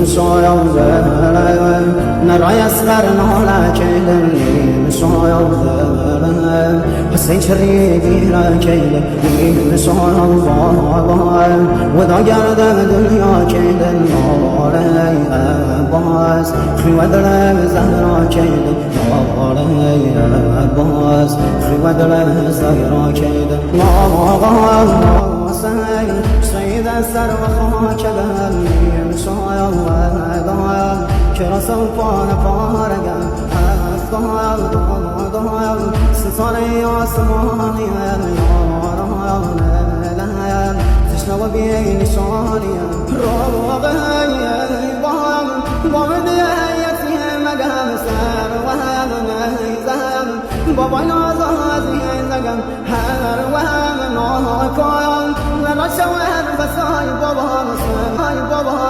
شاید نرای اسقر نالکیل شاید حسین چریگی راکیل شاید و دا گردن دنیا کیل ناره باز خیوه دل زهرا کیل ناره باز خیوه دل زهرا کیل ناره سيد السر وخاك دهني شايا ودايا كرسل فانا فارقا ضايا ضايا سلطاني عصماني يا رايا لايا تشنو بي نشاني روغي ضايا ضمدي يتي مقام سر وهم زهم بابا نازازي زقم هر وهم ناكايا شوهر بس هاي بابا